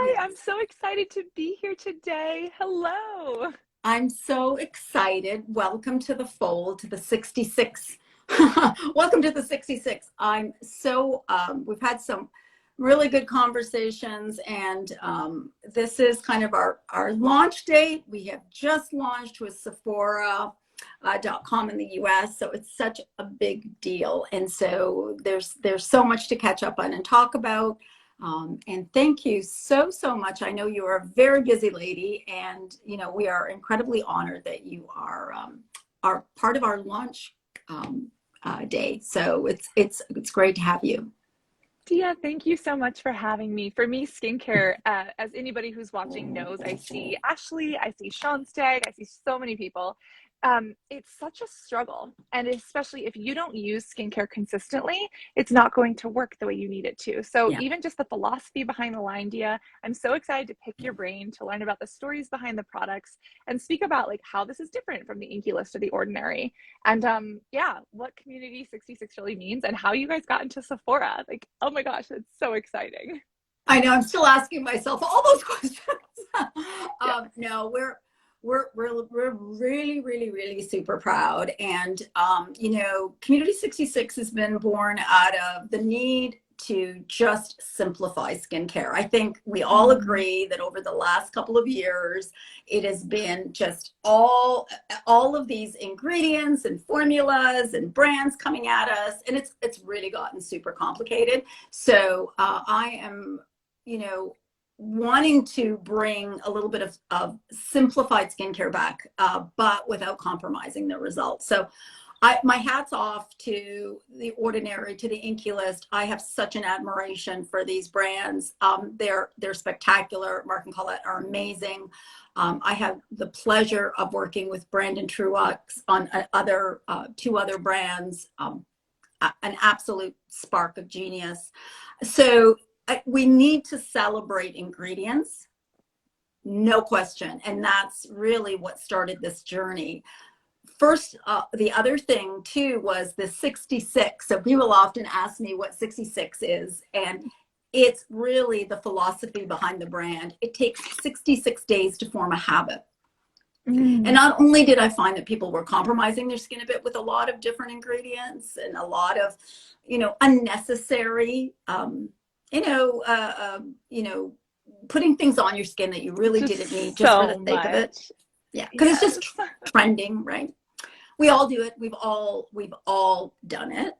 Hi, I'm Yes. so excited to be here today. Hello. I'm so excited. Welcome to the fold, to the 66. Welcome to the 66. We've had some really good conversations, and this is kind of our launch date. We have just launched with Sephora. .com in the US, so it's such a big deal, and so there's so much to catch up on and talk about. And thank you so much. I know you are a very busy lady, and we are incredibly honored that you are part of our launch day. So it's great to have you. Dia, thank you so much for having me. For me, skincare, as anybody who's watching knows, I see Ashley, I see Sean Stagg, I see so many people. It's such a struggle. And especially if you don't use skincare consistently, it's not going to work the way you need it to. So Yeah. even just the philosophy behind the line, Dia, I'm so excited to pick your brain to learn about the stories behind the products and speak about like how this is different from the Inky List or the Ordinary. And yeah, what Community 66 really means and how you guys got into Sephora. Like, oh my gosh, it's so exciting. I know, I'm still asking myself all those questions. Yeah. No, we're really super proud, and Community 66 has been born out of the need to just simplify skincare. I think we all Mm. agree that over the last couple of years, it has been just all of these ingredients and formulas and brands coming at us, and it's really gotten super complicated. So I am, wanting to bring a little bit of simplified skincare back, but without compromising the results. So my hat's off to the Ordinary, to the Inky List. I have such an admiration for these brands. They're spectacular. Mark and Colette are amazing. I have the pleasure of working with Brandon Truax on two other brands. An absolute spark of genius. So we need to celebrate ingredients, no question. And that's really what started this journey. First, the other thing too was the 66. So people often ask me what 66 is, and it's really the philosophy behind the brand. It takes 66 days to form a habit. And Mm. not only did I find that people were compromising their skin a bit with a lot of different ingredients and a lot of, unnecessary, you know, uh, um, you know, putting things on your skin that you really didn't need Just just for the so sake of it. much. Yeah, because it's Yes. just trending, right? We all do it. We've all done it.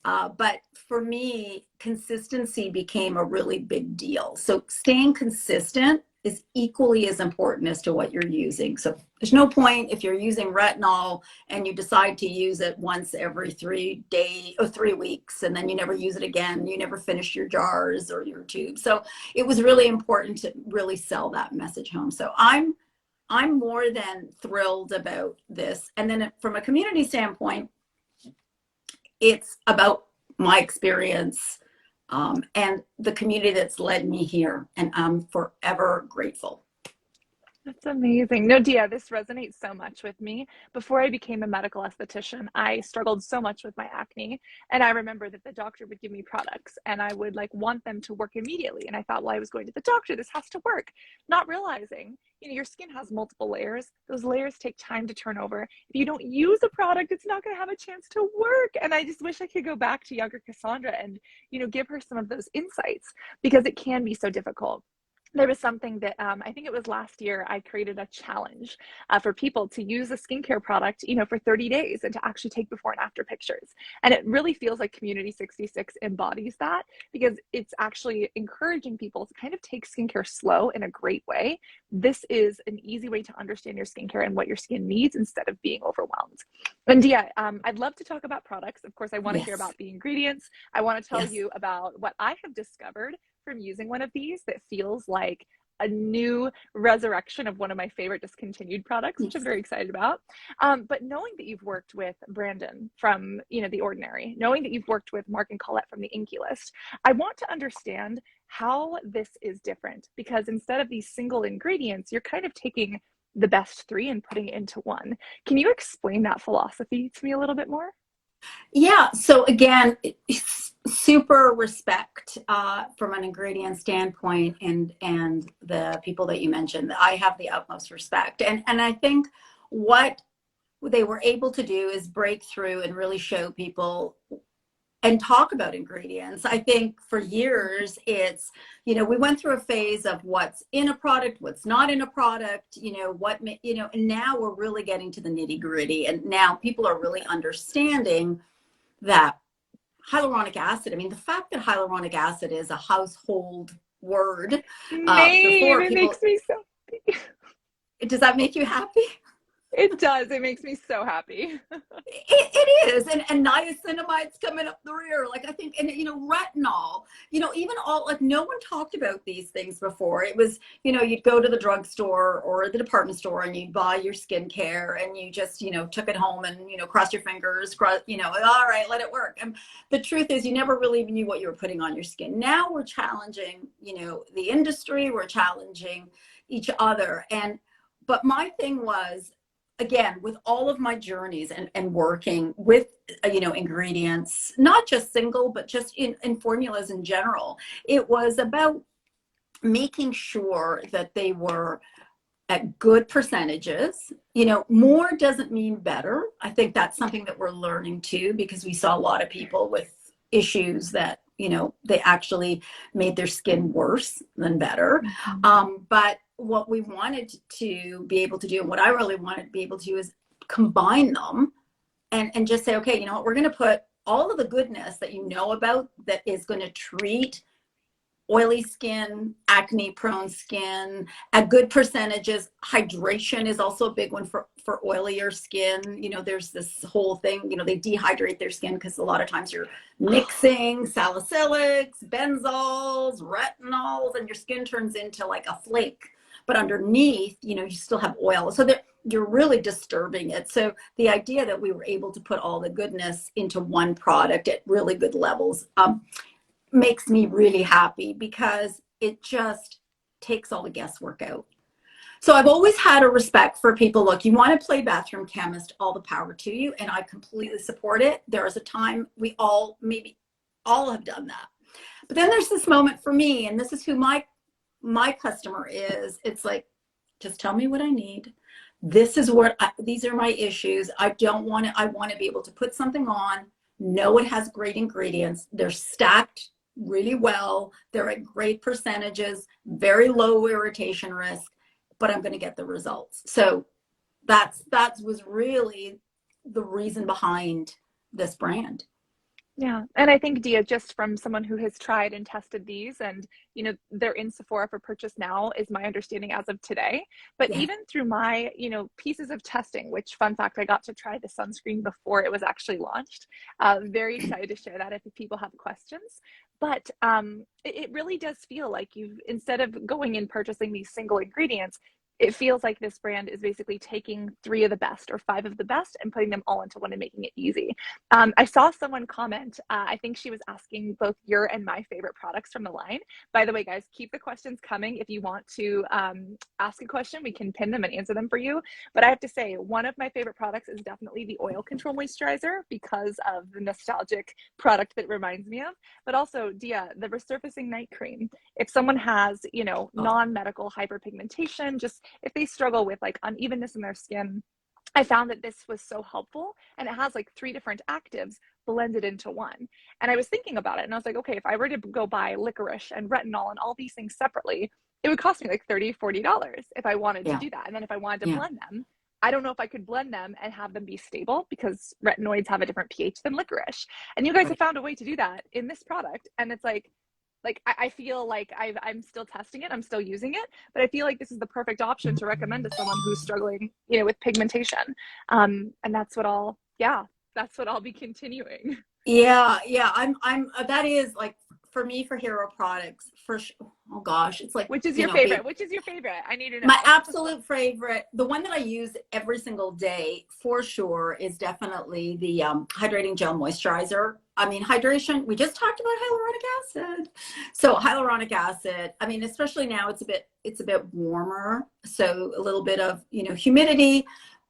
But for me, consistency became a really big deal. So staying consistent is equally as important as to what you're using. So there's no point if you're using retinol and you decide to use it once every 3 days or 3 weeks, and then you never use it again. You never finish your jars or your tubes. So it was really important to really sell that message home. So I'm more than thrilled about this. And then from a community standpoint, it's about my experience, and the community that's led me here. And I'm forever grateful. That's amazing. No, Dia, this resonates so much with me. Before I became a medical esthetician, I struggled so much with my acne. And I remember that the doctor would give me products and I would like want them to work immediately. And I thought, well, I was going to the doctor, this has to work. Not realizing, your skin has multiple layers. Those layers take time to turn over. If you don't use a product, it's not going to have a chance to work. And I just wish I could go back to younger Cassandra and, give her some of those insights because it can be so difficult. There was something that I think it was last year, I created a challenge for people to use a skincare product, for 30 days and to actually take before and after pictures. And it really feels like Community 66 embodies that because it's actually encouraging people to kind of take skincare slow in a great way. This is an easy way to understand your skincare and what your skin needs instead of being overwhelmed. And Dia, I'd love to talk about products. Of course, I want to hear Yes, about the ingredients. I want to tell yes. you about what I have discovered from using one of these that feels like a new resurrection of one of my favorite discontinued products, which I'm Yes. very excited about. But knowing that you've worked with Brandon from, The Ordinary, knowing that you've worked with Mark and Colette from the Inky List, I want to understand how this is different because instead of these single ingredients, you're kind of taking the best three and putting it into one. Can you explain that philosophy to me a little bit more? Yeah. So again, super respect from an ingredient standpoint, and the people that you mentioned. I have the utmost respect, and I think what they were able to do is break through and really show people and talk about ingredients. I think for years it's, we went through a phase of what's in a product, what's not in a product, and now we're really getting to the nitty gritty. And now people are really understanding that hyaluronic acid, I mean, the fact that hyaluronic acid is a household word, Name, before it people, makes me so happy. does that make you happy? It does. It makes me so happy. It is, and niacinamide's coming up the rear. Like I think, and retinol. Even all like no one talked about these things before. It was, you'd go to the drugstore or the department store and you'd buy your skincare and you just, took it home and cross your fingers, all right, let it work. And the truth is, you never really knew what you were putting on your skin. Now we're challenging, the industry. We're challenging each other, but my thing was, again, with all of my journeys and working with ingredients, not just single but just in formulas in general, it was about making sure that they were at good percentages. More doesn't mean better. I think that's something that we're learning too, because we saw a lot of people with issues that they actually made their skin worse than better. But what we wanted to be able to do, and what I really wanted to be able to do, is combine them and just say, okay, you know what, we're going to put all of the goodness that about that is going to treat oily skin, acne prone skin at good percentages. Hydration is also a big one for oilier skin. There's this whole thing, they dehydrate their skin because a lot of times you're mixing salicylics, benzols, retinols, and your skin turns into like a flake. But underneath, you still have oil. So that you're really disturbing it. So the idea that we were able to put all the goodness into one product at really good levels, makes me really happy, because it just takes all the guesswork out. So I've always had a respect for people. Look, you want to play bathroom chemist, all the power to you, and I completely support it. There is a time we all, maybe all, have done that. But then there's this moment for me, and this is who my customer is. It's like, just tell me what I need. This is these are my issues. I want to be able to put something on, know it has great ingredients. They're stacked really well. They're at great percentages, very low irritation risk, but I'm going to get the results. So that was really the reason behind this brand. Yeah. And I think, Dia, just from someone who has tried and tested these and, they're in Sephora for purchase now, is my understanding as of today. But Yeah. even through my, pieces of testing, which, fun fact, I got to try the sunscreen before it was actually launched. Very excited to share that if people have questions. But it really does feel like instead of going and purchasing these single ingredients, it feels like this brand is basically taking 3 of the best or 5 of the best and putting them all into one and making it easy. I saw someone comment, I think she was asking both your and my favorite products from the line. By the way, guys, keep the questions coming. If you want to ask a question, we can pin them and answer them for you. But I have to say, one of my favorite products is definitely the oil control moisturizer, because of the nostalgic product that reminds me of. But also, Dia, the resurfacing night cream. If someone has, non-medical hyperpigmentation, just if they struggle with like unevenness in their skin, I found that this was so helpful, and it has like 3 different actives blended into one. And I was thinking about it, and I was like, okay, if I were to go buy licorice and retinol and all these things separately, it would cost me like $30-$40 if I wanted to Yeah. do that. And then if I wanted to Yeah. blend them, I don't know if I could blend them and have them be stable, because retinoids have a different pH than licorice. And you guys have Right. found a way to do that in this product. And it's like I feel like I'm still testing it, I'm still using it, but I feel like this is the perfect option to recommend to someone who's struggling, with pigmentation. And that's what I'll be continuing. Yeah, yeah. That is like, for me, for hero products, oh gosh, it's like, Which is your being favorite? Which is your favorite? I need to my know. absolute favorite, the one that I use every single day for sure, is definitely the hydrating gel moisturizer. I mean, hydration, we just talked about hyaluronic acid. So hyaluronic acid, I mean, especially now it's a bit warmer. So a little bit of, humidity,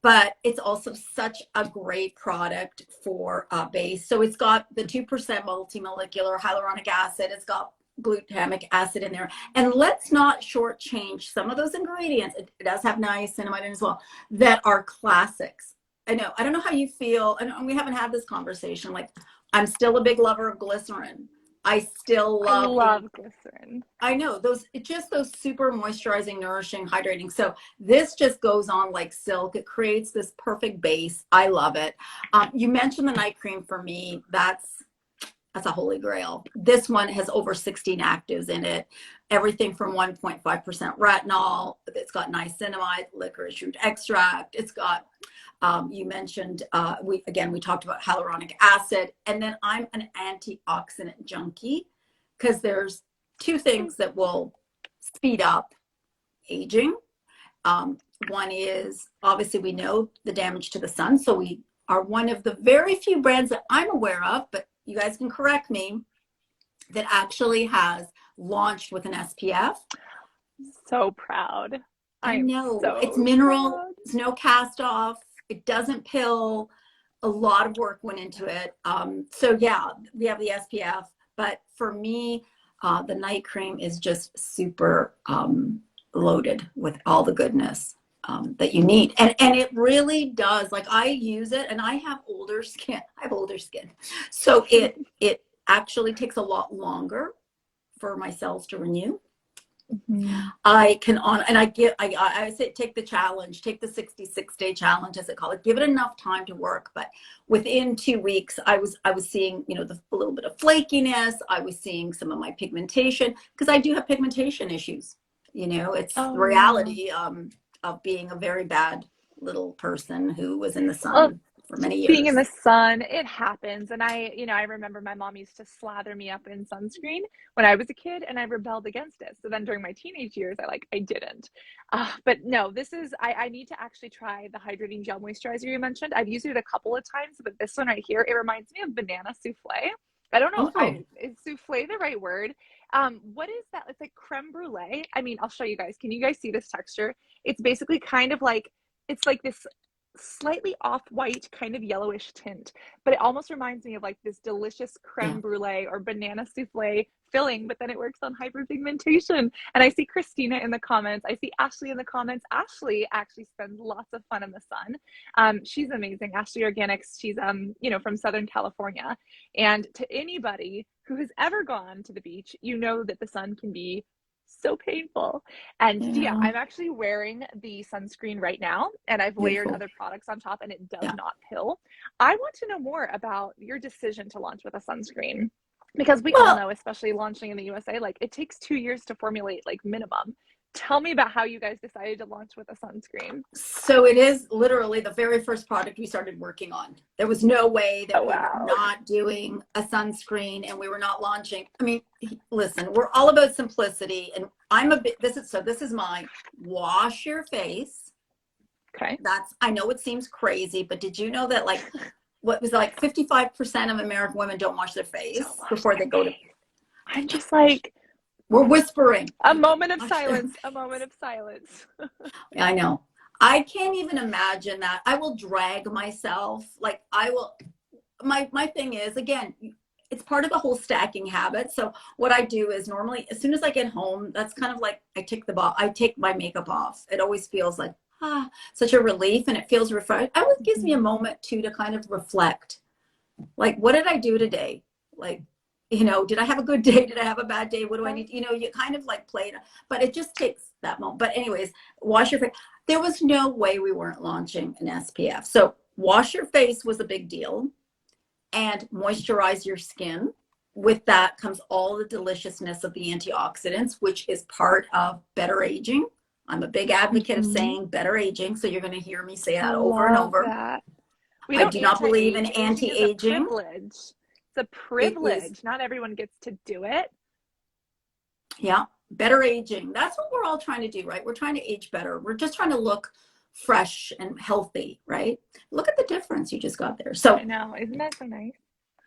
but it's also such a great product for base. So it's got the 2% multimolecular hyaluronic acid. It's got glutamic acid in there. And let's not shortchange some of those ingredients. It does have niacinamide in as well, that are classics. I know. I don't know how you feel. And we haven't had this conversation. Like, I'm still a big lover of glycerin. I still love glycerin. I know those super moisturizing, nourishing, hydrating. So this just goes on like silk. It creates this perfect base. I love it. You mentioned the night cream. For me, that's a holy grail. This one has over 16 actives in it. Everything from 1.5% retinol. It's got niacinamide, licorice root extract. It's got you mentioned, we talked about hyaluronic acid, and then I'm an antioxidant junkie because there's two things that will speed up aging. One is, obviously, we know the damage to the sun. So we are one of the very few brands that I'm aware of, but you guys can correct me, that actually has launched with an SPF. So proud. I know. It's mineral. It's no cast off. It doesn't pill. A lot of work went into it. So yeah, we have the SPF, but for me, the night cream is just super loaded with all the goodness that you need. And it really does. Like, I use it, and I have older skin. So it actually takes a lot longer for my cells to renew. Mm-hmm. I say take the challenge, take the 66-day challenge, as I call it. Give it enough time to work. But within 2 weeks, I was seeing, a little bit of flakiness. I was seeing some of my pigmentation, because I do have pigmentation issues. It's the reality of being a very bad little person who was in the sun for many years. Being in the sun, it happens. And I remember my mom used to slather me up in sunscreen when I was a kid, and I rebelled against it. So then during my teenage years, I didn't. But no, I need to actually try the hydrating gel moisturizer you mentioned. I've used it a couple of times, but this one right here, it reminds me of banana souffle. I don't know. Is souffle the right word? What is that? It's like creme brulee. I mean, I'll show you guys. Can you guys see this texture? It's basically kind of like, it's like this slightly off-white kind of yellowish tint, but it almost reminds me of like this delicious creme brulee or banana souffle filling, but then it works on hyperpigmentation. And I see Christina in the comments. I see Ashley in the comments. Ashley actually spends lots of fun in the sun. She's amazing. Ashley Organics. She's from Southern California. And to anybody who has ever gone to the beach, that the sun can be so painful. And Dia, I'm actually wearing the sunscreen right now, and I've layered other products on top, and it does not pill. I want to know more about your decision to launch with a sunscreen, because we all know, especially launching in the USA, like, it takes 2 years to formulate, like, minimum. Tell me about how you guys decided to launch with a sunscreen. So it is literally the very first product we started working on. There was no way that we were not doing a sunscreen and we were not launching. I mean, listen, we're all about simplicity, and this is mine. Wash your face. Okay. I know it seems crazy, but did you know that, like, what was like 55% of American women don't wash their face before they go to. I'm just like, we're whispering. A moment of silence. A moment of silence. I know. I can't even imagine that. I will drag myself. Like, I will. My thing is, again, it's part of the whole stacking habit. So what I do is, normally, as soon as I get home, that's kind of like I take my makeup off. It always feels like such a relief, and it feels refreshed. It gives me a moment too to kind of reflect. Like, what did I do today? Like, did I have a good day? Did I have a bad day? What do I need? You kind of like play it, but it just takes that moment. But anyways, wash your face. There was no way we weren't launching an SPF. So wash your face was a big deal, and moisturize your skin. With that comes all the deliciousness of the antioxidants, which is part of better aging. I'm a big advocate of saying better aging. So you're going to hear me say that over and over. I do not believe in anti-aging. It's a privilege. Not everyone gets to do it. Yeah. Better aging. That's what we're all trying to do, right? We're trying to age better. We're just trying to look fresh and healthy, right? Look at the difference you just got there. So I know. Isn't that so nice?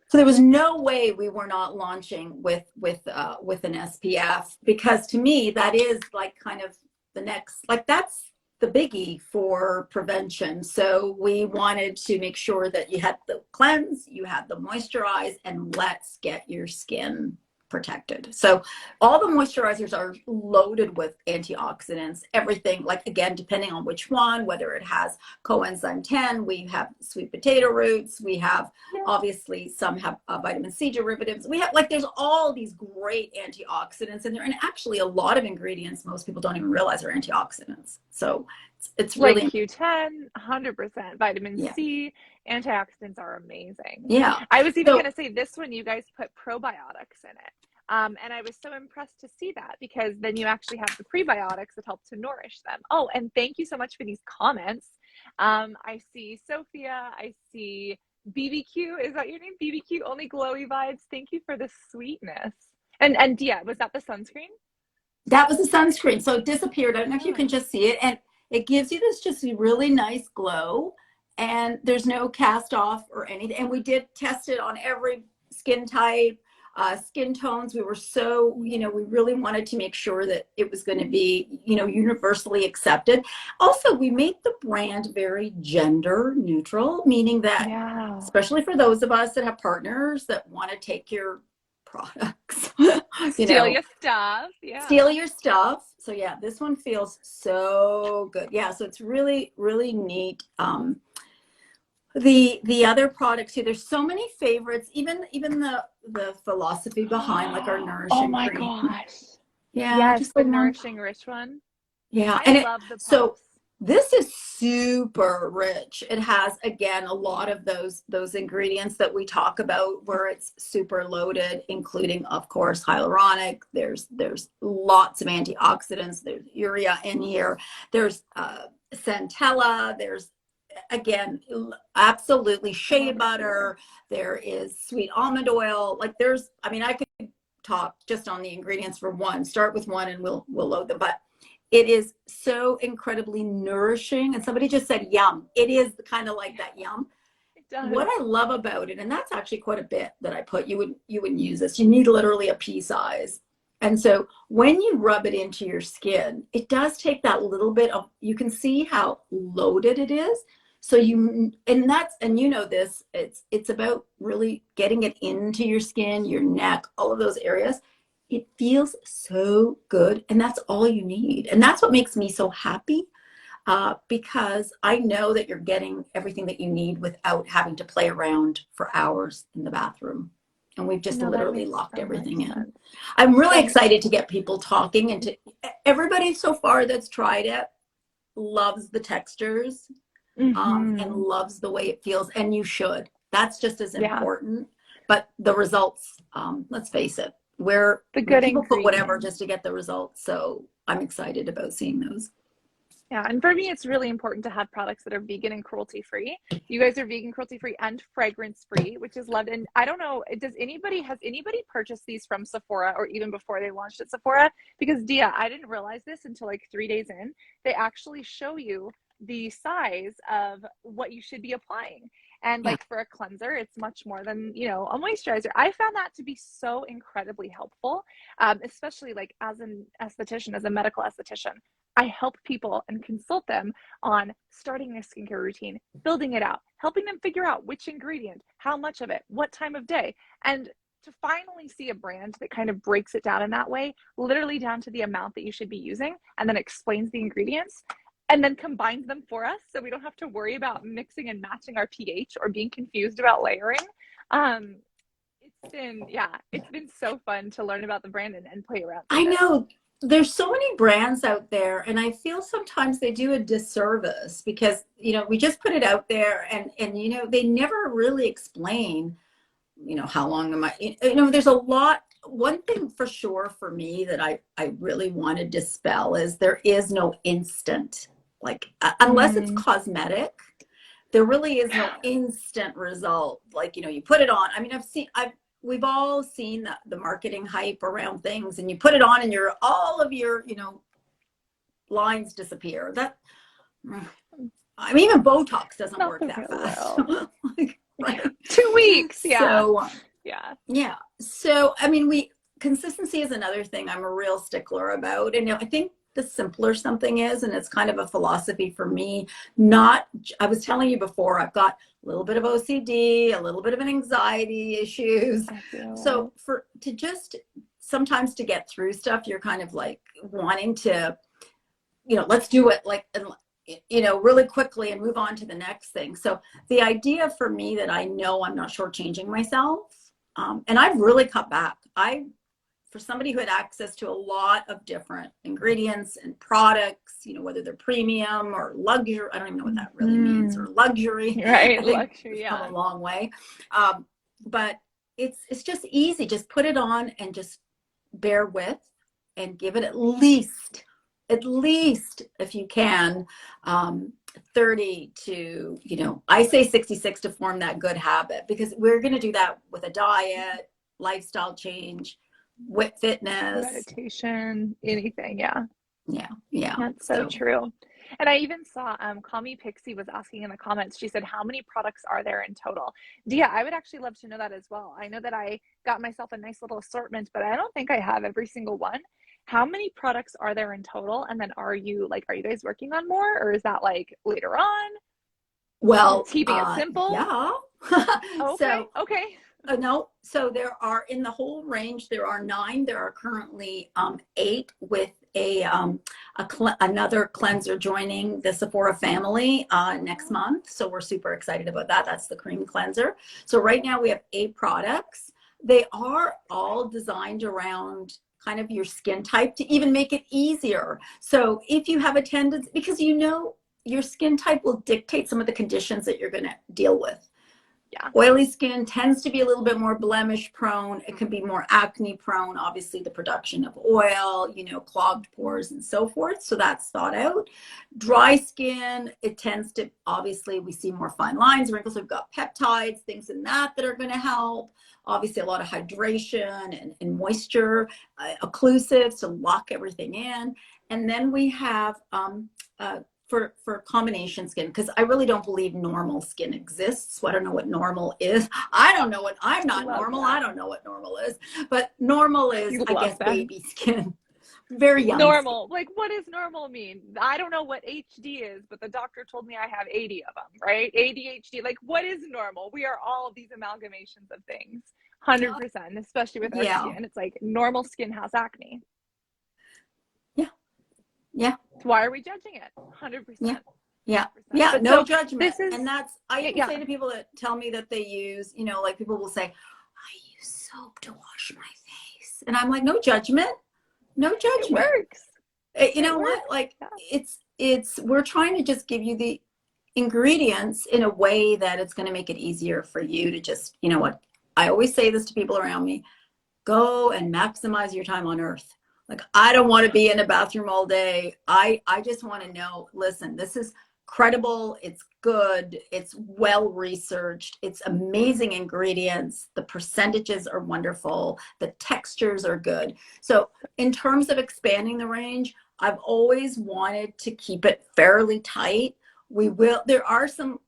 So there was no way we were not launching with an SPF, because to me, that is like kind of the next, like, that's the biggie for prevention. So we wanted to make sure that you had the cleanse, you had the moisturize, and let's get your skin protected. So all the moisturizers are loaded with antioxidants, everything, like, again, depending on which one, whether it has coenzyme 10, we have sweet potato roots, we have, obviously some have vitamin C derivatives, we have, like, there's all these great antioxidants in there, and actually a lot of ingredients most people don't even realize are antioxidants. So it's like really, Q10, 100%. Vitamin yeah, C, antioxidants are amazing. yeah. I was even So going to say this one, you guys put probiotics in it. And I was so impressed to see that, because then you actually have the prebiotics that help to nourish them. Oh, and thank you so much for these comments. I see Sophia, I see BBQ. Is that your name? BBQ, only glowy vibes. Thank you for the sweetness. And Dia, was that the sunscreen? that was the sunscreen. So it disappeared. I don't know if you Oh. can just see it. And it gives you this just really nice glow. And there's no cast off or anything. And we did test it on every skin type, skin tones. We were so, you know, we really wanted to make sure that it was going to be, you know, universally accepted. Also, we made the brand very gender neutral, meaning that, Yeah. especially for those of us that have partners that want to take your products, you Steal know, your stuff. steal Yeah. your stuff. So yeah, this one feels so good. Yeah, so it's really, really neat. The other products too, there's so many favorites, even the philosophy behind, like our Oh nourishing my cream. gosh. Yeah, Yes, just the the one. nourishing rich one. Yeah, I and it, love the so puffs. this is super rich. It has, again, a lot of those ingredients that we talk about where it's super loaded, including, of course, hyaluronic. There's lots of antioxidants. There's urea in here. There's centella. There's, again, absolutely shea butter. There is sweet almond oil. Like, there's, I mean, I could talk just on the ingredients for one. Start with one and we'll load them. But it is so incredibly nourishing. And somebody just said yum. It is kind of like that yum. It does. What I love about it, and that's actually quite a bit that I put, you wouldn't use this. You need literally a pea size. And so when you rub it into your skin, it does take that little bit of, you can see how loaded it is. So you, and you know this, it's about really getting it into your skin, your neck, all of those areas. It feels so good, and that's all you need. And that's what makes me so happy, because I know that you're getting everything that you need without having to play around for hours in the bathroom. And we've just No, that literally makes locked so much everything in. sense. I'm really Well, excited to get people talking, and to everybody so far that's tried it loves the textures, and mm-hmm. loves the way it feels, and you should. That's just as Yeah, important. But the results, let's face it, where the good people put whatever ingredients. just to get the results. So I'm excited about seeing those. Yeah, and for me, it's really important to have products that are vegan and cruelty free. You guys are vegan, cruelty free, and fragrance free, which is loved. And I don't know, has anybody purchased these from Sephora or even before they launched at Sephora? Because Dia, I didn't realize this until like 3 days in. They actually show you the size of what you should be applying. And Yeah. like for a cleanser, it's much more than, a moisturizer. I found that to be so incredibly helpful, especially like as an esthetician, as a medical esthetician. I help people and consult them on starting a skincare routine, building it out, helping them figure out which ingredient, how much of it, what time of day. And to finally see a brand that kind of breaks it down in that way, literally down to the amount that you should be using, and then explains the ingredients, and then combines them for us so we don't have to worry about mixing and matching our pH or being confused about layering. It's been so fun to learn about the brand and play around with I it. know there's so many brands out there, and I feel sometimes they do a disservice because, we just put it out there, and they never really explain, how long am I, there's a lot. One thing for sure for me that I really want to dispel is there is no instant, like, unless it's cosmetic, there really is no instant result. Like, you put it on. I mean, we've all seen the marketing hype around things, and you put it on and all of your, lines disappear. I mean, even Botox doesn't Not work the that real fast. world. Like, right. 2 weeks. Yeah. So, Yeah. yeah. So, I mean, consistency is another thing I'm a real stickler about. And I think the simpler something is. And it's kind of a philosophy for me. Not, I was telling you before, I've got a little bit of OCD, a little bit of an anxiety issues. So to just sometimes to get through stuff, you're kind of like wanting to, let's do it like, really quickly and move on to the next thing. So the idea for me that I know I'm not shortchanging myself, and I've really cut back. For somebody who had access to a lot of different ingredients and products, whether they're premium or luxury, I don't even know what that really means, or luxury. Right, I think luxury, yeah. come a long way. But it's just easy. Just put it on and just bear with and give it at least, if you can, 30 to, I say 66 to form that good habit, because we're going to do that with a diet, lifestyle change, with fitness, meditation, anything. Yeah. That's so true. And I even saw Call Me Pixie was asking in the comments, she said, how many products are there in total? Dia, I would actually love to know that as well. I know that I got myself a nice little assortment, but I don't think I have every single one. How many products are there in total? And then are you guys working on more, or is that like later on? Well, keeping it simple. Yeah. Okay. No, so there are, in the whole range, there are 9. There are currently 8 with another cleanser joining the Sephora family next month. So we're super excited about that. That's the cream cleanser. So right now we have 8 products. They are all designed around kind of your skin type to even make it easier. So if you have a tendency, because your skin type will dictate some of the conditions that you're going to deal with. Yeah. Oily skin tends to be a little bit more blemish prone. It can be more acne prone, obviously the production of oil, clogged pores and so forth. So that's thought out. Dry skin, it tends to, obviously we see more fine lines, wrinkles. We've got peptides, things in that are going to help. Obviously a lot of hydration and moisture, occlusives to lock everything in. And then we have, for combination skin, because I really don't believe normal skin exists. So I don't know what normal is. I'm not normal. I don't know what normal is. But normal is, I guess, baby skin. Very young. Normal. Skin. Like, what does normal mean? I don't know what HD is, but the doctor told me I have 80 of them, right? ADHD. Like, what is normal? We are all of these amalgamations of things. 100%, especially with our skin. It's like normal skin has acne. Yeah. Why are we judging it? 100%. Yeah. But no judgment. And that's, I say to people that tell me that they use, like people will say, I use soap to wash my face. And I'm like, no judgment. No judgment. It works. You know what? Like we're trying to just give you the ingredients in a way that it's going to make it easier for you to just, what? I always say this to people around me, go and maximize your time on earth. Like, I don't want to be in a bathroom all day. I just want to know, listen, this is credible. It's good. It's well researched. It's amazing ingredients. The percentages are wonderful. The textures are good. So in terms of expanding the range, I've always wanted to keep it fairly tight. There are some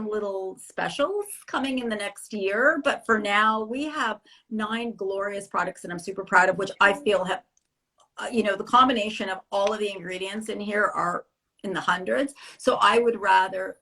little specials coming in the next year, but for now we have 9 glorious products that I'm super proud of, which I feel have, the combination of all of the ingredients in here are in the hundreds. So I would rather,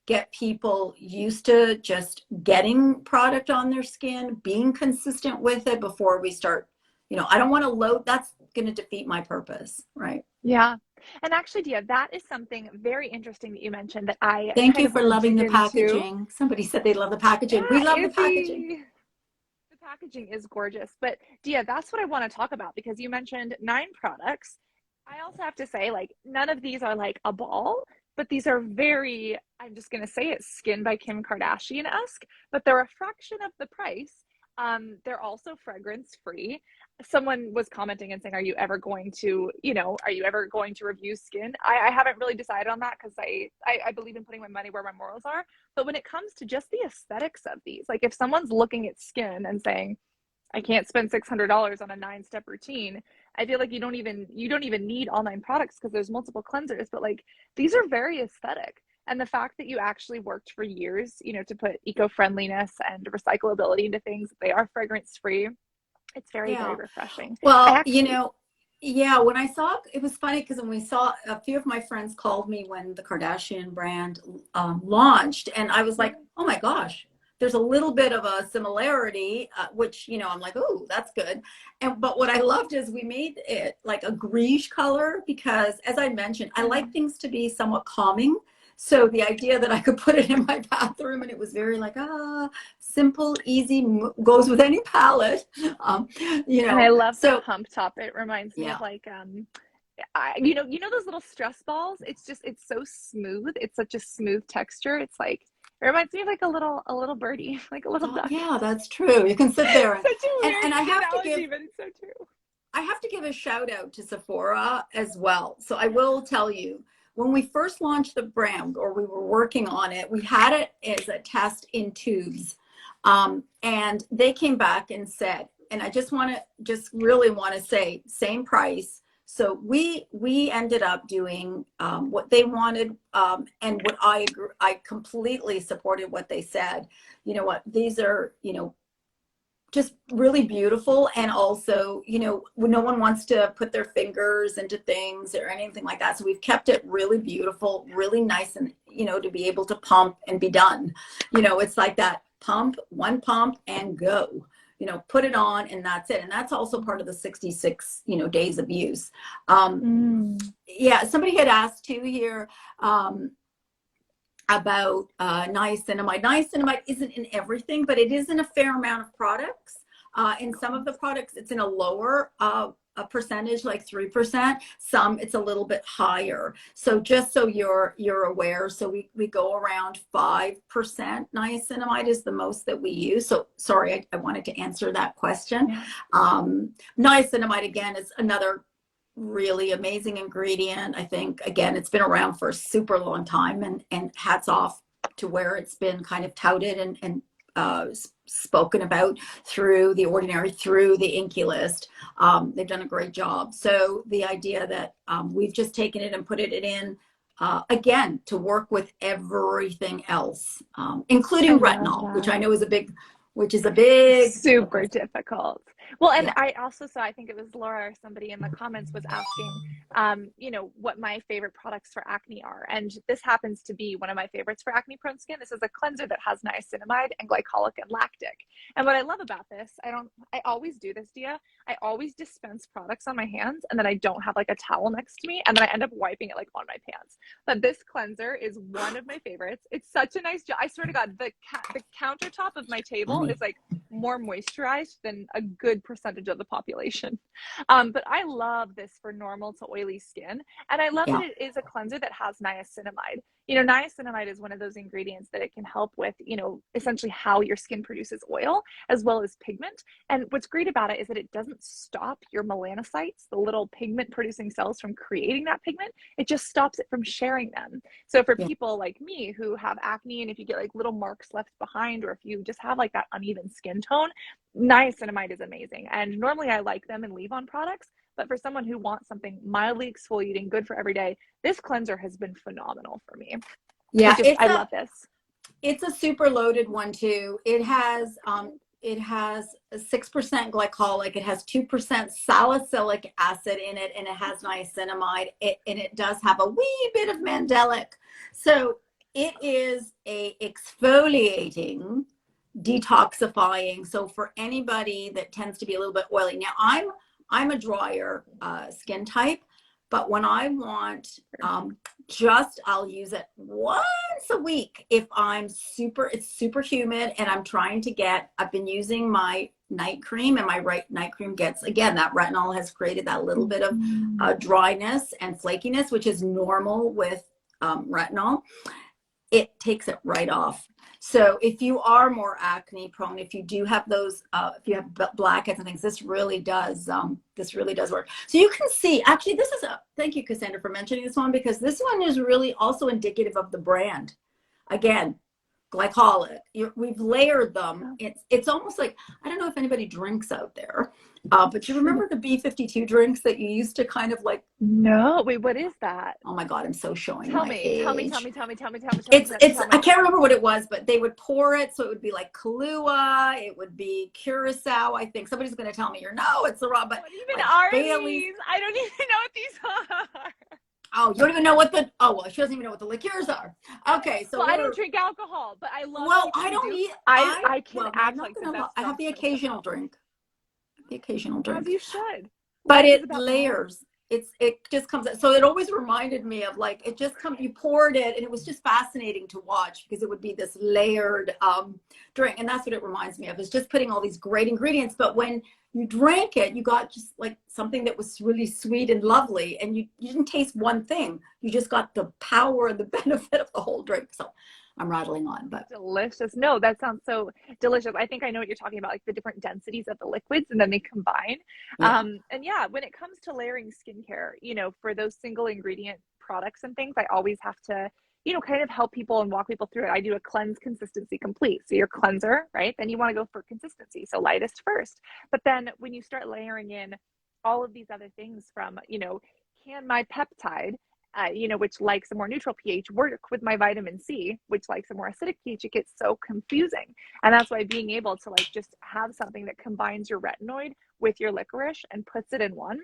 get people used to just getting product on their skin, being consistent with it before we start, I don't want to load. That's going to defeat my purpose. Right. Yeah. And actually, Dia, that is something very interesting that you mentioned that I thank you for loving the packaging. Somebody said they love the packaging. We love the packaging. The packaging is gorgeous. But Dia, that's what I want to talk about, because you mentioned 9 products. I also have to say, like, none of these are like a ball, but these are very, I'm just going to say it, Skin by Kim Kardashian-esque, but they're a fraction of the price. They're also fragrance free. Someone was commenting and saying, are you ever going to review skin? I haven't really decided on that, because I believe in putting my money where my morals are. But when it comes to just the aesthetics of these, like if someone's looking at skin and saying, I can't spend $600 on a 9-step routine, I feel like you don't even need all 9 products, because there's multiple cleansers, but like these are very aesthetic. And the fact that you actually worked for years, to put eco-friendliness and recyclability into things, they are fragrance free. It's very, very refreshing. Well, Yeah, when I saw it was funny because when we saw a few of my friends called me when the Kardashian brand launched, and I was like, oh my gosh, there's a little bit of a similarity, which I'm like, oh, that's good. And but what I loved is we made it like a greige color because, as I mentioned, I like things to be somewhat calming. So the idea that I could put it in my bathroom and it was very like simple, easy, goes with any palette. Um, And I love the so pump top. It reminds me of yeah. like those little stress balls. It's so smooth. It's such a smooth texture. It's like it reminds me of like a little birdie, like a little Oh, duck. yeah, that's true. You can sit there Such a weird and analogy, but it's so true. I have to give a shout out to Sephora as well. So I will tell you, when we first launched the brand or we were working on it, we had it as a test in tubes. And they came back and said, and I just really want to say same price. So we ended up doing what they wanted, and what I completely supported what they said. You know what? These are, just really beautiful. And also, no one wants to put their fingers into things or anything like that. So we've kept it really beautiful, really nice, and, to be able to pump and be done. It's like that one pump and go, put it on and that's it. And that's also part of the 66, days of use. Yeah. Somebody had asked too here, about niacinamide. Niacinamide isn't in everything, but it is in a fair amount of products. In some of the products, it's in a lower a percentage, like 3%. Some it's a little bit higher. So just so you're aware, so we go around 5% niacinamide is the most that we use. So sorry, I wanted to answer that question. Niacinamide again is another really amazing ingredient. I think, again, it's been around for a super long time, and hats off to where it's been kind of touted and spoken about through The Ordinary, through the Inky List. They've done a great job. So the idea that we've just taken it and put it in, again, to work with everything else, including retinol, which I know is a big, super difficult. Well, and yeah. I also saw, I think it was Laura or somebody in the comments was asking, what my favorite products for acne are. And this happens to be one of my favorites for acne prone skin. This is a cleanser that has niacinamide and glycolic and lactic. And what I love about this, I always do this, Dia. I always dispense products on my hands and then I don't have like a towel next to me. And then I end up wiping it like on my pants. But this cleanser is one of my favorites. It's such a nice job. I swear to God, the countertop of my table is like more moisturized than a good percentage of the population. But I love this for normal to oily skin. And I love that it is a cleanser that has niacinamide. Niacinamide is one of those ingredients that it can help with, essentially how your skin produces oil as well as pigment. And what's great about it is that it doesn't stop your melanocytes, the little pigment producing cells, from creating that pigment. It just stops it from sharing them. So for people like me who have acne, and if you get like little marks left behind, or if you just have like that uneven skin tone, niacinamide is amazing. And normally I like them and leave on products, but for someone who wants something mildly exfoliating, good for every day, this cleanser has been phenomenal for me. Yeah, I love this. It's a super loaded one too. It has 6% glycolic. It has 2% salicylic acid in it, and it has niacinamide. And it does have a wee bit of mandelic. So it is a exfoliating, detoxifying. So for anybody that tends to be a little bit oily. Now I'm a drier skin type, but when I want I'll use it once a week if it's super humid and I'm trying to I've been using my night cream, and my night cream gets, again, that retinol has created that little bit of dryness and flakiness, which is normal with retinol. It takes it right off. So if you are more acne prone, if you do have those, if you have blackheads and things, this really does work. So you can see, actually, thank you, Cassandra, for mentioning this one, because this one is really also indicative of the brand. Again, glycolic. We've layered them. It's almost like, I don't know if anybody drinks out there, but you remember the B52 drinks that you used to kind of like? No, wait, what is that? Oh my God, I'm so showing Tell my me, tell me, tell age. me, tell me, tell me, tell me, tell me, tell me, It's tell I me. can't remember what it was, but they would pour it, so it would be like Kahlua, it would be Curacao. I think somebody's going to tell me, no, it's the wrong, but What even like are Bailey's. these? I don't even know what these are. Oh, you don't even know what the, oh, well, she doesn't even know what the liqueurs are. Okay, so Well, I don't drink alcohol, but I love well, people I who don't do. eat, I can well, no, I'm act not like the going to, best I have drunk the person occasional without. drink, the occasional As drink, you should. but Life is it about balance. layers. It just comes, so it always reminded me of like, it just come, you poured it and it was just fascinating to watch because it would be this layered drink. And that's what it reminds me of, is just putting all these great ingredients. But when you drank it, you got just like something that was really sweet and lovely. And you didn't taste one thing. You just got the power and the benefit of the whole drink. So I'm rattling on, but Delicious. No, that sounds so delicious. I think I know what you're talking about, like the different densities of the liquids and then they combine. yeah. And yeah, when it comes to layering skincare, for those single ingredient products and things, I always have to, kind of help people and walk people through it. I do a cleanse consistency complete. So your cleanser, right? Then you want to go for consistency. So lightest first. But then when you start layering in all of these other things from, can my peptide which likes a more neutral pH, work with my vitamin C, which likes a more acidic pH, it gets so confusing. And that's why being able to like just have something that combines your retinoid with your licorice and puts it in one,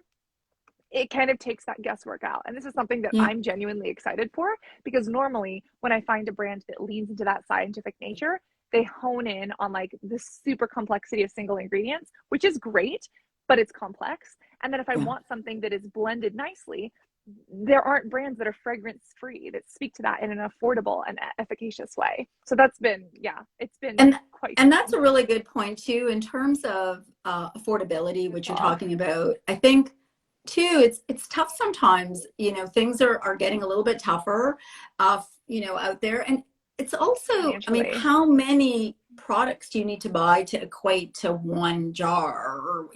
it kind of takes that guesswork out. And this is something that Yeah. I'm genuinely excited for, because normally when I find a brand that leans into that scientific nature, they hone in on like the super complexity of single ingredients, which is great, but it's complex. And then if I Yeah. want something that is blended nicely, there aren't brands that are fragrance free that speak to that in an affordable and efficacious way. So that's been, it's been And quite and that's fun. a really good point too, in terms of affordability, which you're Oh, talking about. I think too, it's tough sometimes. Things are getting a little bit tougher, out there, and it's also, I mean, financially. how many products do you need to buy to equate to one jar, or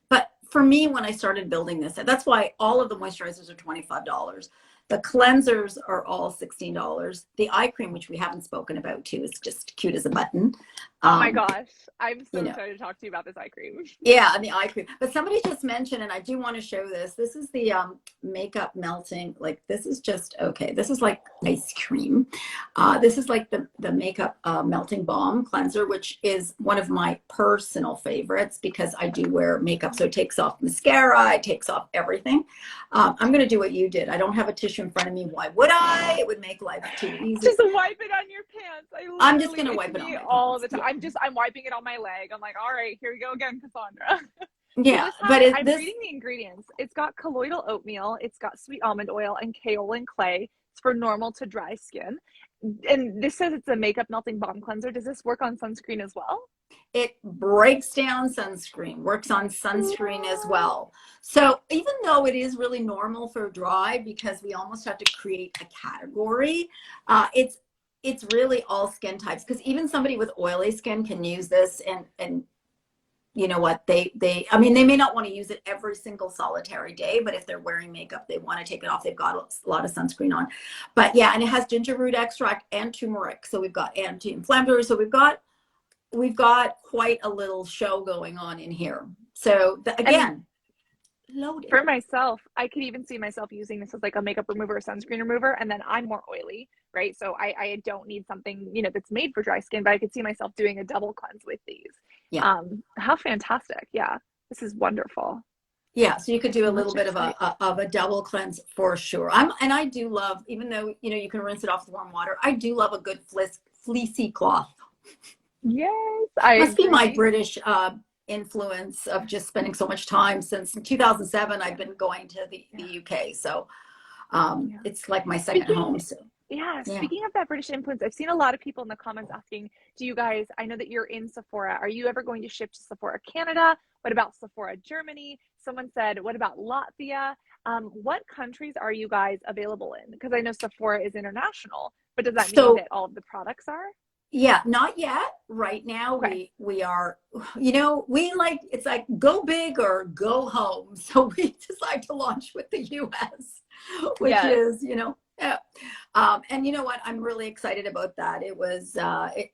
but for me, when I started building this, that's why all of the moisturizers are $25. The cleansers are all $16. The eye cream, which we haven't spoken about too, is just cute as a button. Oh my Um, gosh. I'm you so know, excited to talk to you about this eye cream. yeah, and the eye cream. But somebody just mentioned, and I do want to show this. This is the makeup melting. Like, this is just, okay, this is like ice cream. This is like the makeup melting balm cleanser, which is one of my personal favorites because I do wear makeup. So it takes off mascara, it takes off everything. I'm going to do what you did. I don't have a tissue in front of me. Why would I? It would make life too easy. Just wipe it on your pants. I'm just Literally, going to it's wipe it on me my all pants. the time. Yeah. I'm wiping it on my leg. I'm like, all right, here we go again, Cassandra. So Yeah. this But has, I'm this, reading the ingredients. It's got colloidal oatmeal, it's got sweet almond oil and kaolin clay. It's for normal to dry skin. And this says it's a makeup melting balm cleanser. Does this work on sunscreen as well? it breaks down sunscreen, works on sunscreen as well. So even though it is really normal for dry, because we almost have to create a category, it's really all skin types, because even somebody with oily skin can use this. And you know what, I mean, they may not want to use it every single solitary day, but if they're wearing makeup, they want to take it off, they've got a lot of sunscreen on. But yeah, and it has ginger root extract and turmeric, so we've got anti-inflammatory, so we've got quite a little show going on in here. So And again, loaded. for myself, I could even see myself using this as like a makeup remover or sunscreen remover. And then I'm more oily, right? So I don't need something, that's made for dry skin, but I could see myself doing a double cleanse with these. Yeah. How fantastic. Yeah. This is wonderful. Yeah, so you could do a I'm little much bit excited. of a double cleanse for sure. And I do love, even though you can rinse it off with warm water, I do love a good fleecy cloth. Yes, I Must be my agree. British influence of just spending so much time. Since 2007 I've been going to the Yeah. UK, so Yeah. it's like my second Speaking home. So Yeah, yeah. speaking of that British influence, I've seen a lot of people in the comments asking, do you guys, I know that you're in Sephora. Are you ever going to ship to Sephora Canada? What about Sephora Germany? Someone said, what about Latvia? What countries are you guys available in? Because I know Sephora is international, but does that mean So that all of the products are? yeah, not yet. Right now, Okay. we are, we like, it's like go big or go home. So we decide to launch with the US, which Yes. is, Yeah. And you know what? I'm really excited about that. It was,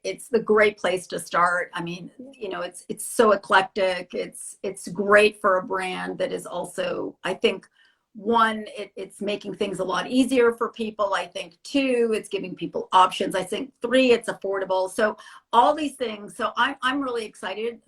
it's the great place to start. I mean, you know, it's so eclectic. It's great for a brand that is also, I think, one, it's making things a lot easier for people. I think two, it's giving people options. I think three, it's affordable. So all these things. So I'm really excited.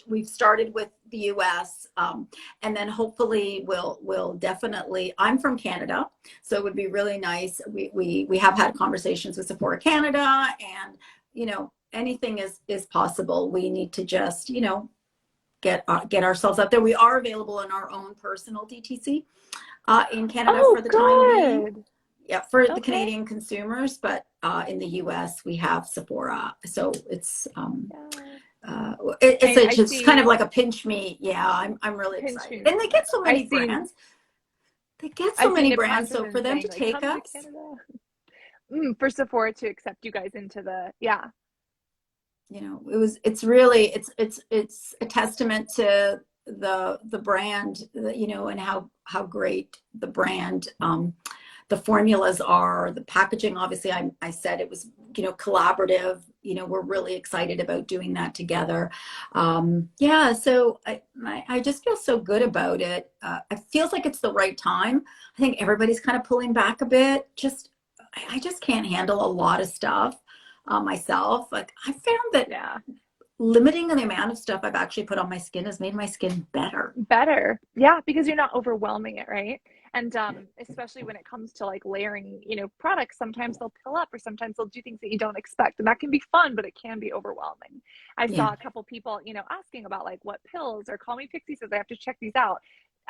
We've started with the US, and then hopefully we'll definitely, I'm from Canada. So it would be really nice. We have had conversations with Sephora Canada, and you know, anything is possible. We need to just, you know, get ourselves out there. We are available in our own personal DTC in Canada Oh, for the time being. good. Yeah, for the Okay. Canadian consumers, but in the US we have Sephora. So it's Yeah. it's I just kind of see like a pinch me. Yeah, I'm really pinch excited. me And they get moment. so many brands. They get so I've seen many it brands. So for patterned them saying to like, take come to us, Canada. For Sephora to accept you guys into the, yeah. you know, it's really it's a testament to the brand, you know, and how great the brand, the formulas are, the packaging. Obviously, I said it was, you know, collaborative. You know, we're really excited about doing that together. Yeah, so I just feel so good about it. It feels like it's the right time. I think everybody's kind of pulling back a bit. I just can't handle a lot of stuff myself. Like I found that Yeah. limiting the amount of stuff I've actually put on my skin has made my skin better. Better. Yeah, because you're not overwhelming it, right? And especially when it comes to like layering, products, sometimes they'll pill up or sometimes they'll do things that you don't expect. And that can be fun, but it can be overwhelming. I Yeah. saw a couple people, asking about like what pills or Call Me Pixie says I have to check these out.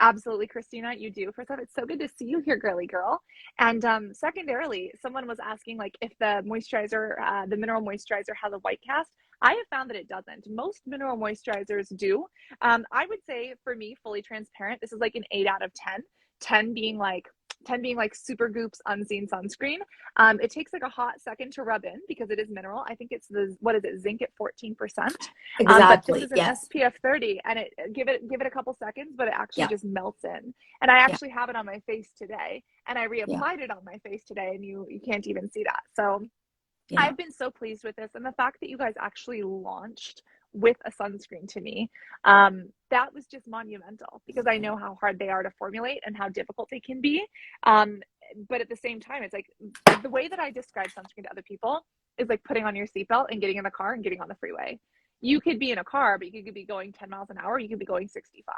Absolutely, Christina, you do. First off, it's so good to see you here, girly girl. And secondarily, someone was asking like if the moisturizer, the mineral moisturizer has a white cast. I have found that it doesn't. Most mineral moisturizers do. I would say for me, fully transparent, this is like an 8 out of 10. 10 being like 10 being like Supergoop's unseen sunscreen. It takes like a hot second to rub in because it is mineral. I think it's the what is it, zinc at 14%. But this Exactly. is an Yes. SPF 30, and it give it a couple seconds, but it actually Yeah. just melts in. And I Yeah. actually have it on my face today, and I Yeah. reapplied it on my face today, and you can't even see that. So Yeah. I've been so pleased with this, and the fact that you guys actually launched with a sunscreen to me, that was just monumental because I know how hard they are to formulate and how difficult they can be. Um, but at the same time, it's like the way that I describe sunscreen to other people is like putting on your seatbelt and getting in the car and getting on the freeway. You could be in a car, but you could be going 10 miles an hour. You could be going 65.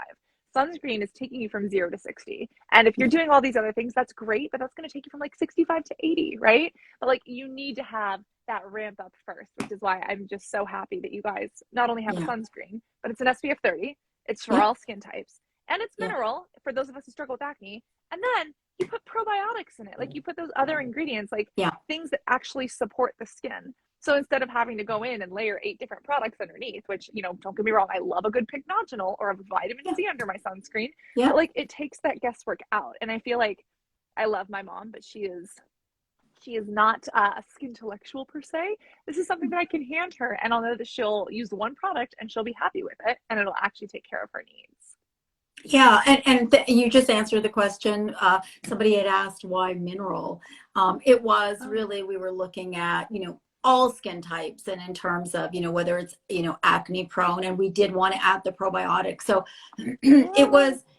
Sunscreen is taking you from 0 to 60. And if you're doing all these other things, that's great, but that's going to take you from like 65 to 80, right? But like you need to have that ramp up first, which is why I'm just so happy that you guys not only have a Yeah. sunscreen, but it's an SPF 30. It's for Yeah. all skin types. And it's Yeah. mineral for those of us who struggle with acne. And then you put probiotics in it. Like you put those other ingredients, like Yeah. things that actually support the skin. So instead of having to go in and layer 8 different products underneath, which, don't get me wrong, I love a good pycnogenol or a vitamin Yeah. C under my sunscreen, Yeah. but like it takes that guesswork out. And I feel like I love my mom, but she is not a skin intellectual per se. This is something that I can hand her, and I'll know that she'll use one product and she'll be happy with it, and it'll actually take care of her needs. Yeah, and you just answered the question. Somebody had asked why mineral. It was Oh, really, we were looking at, all skin types, and in terms of, whether it's, acne prone, and we did want to add the probiotics. So yeah,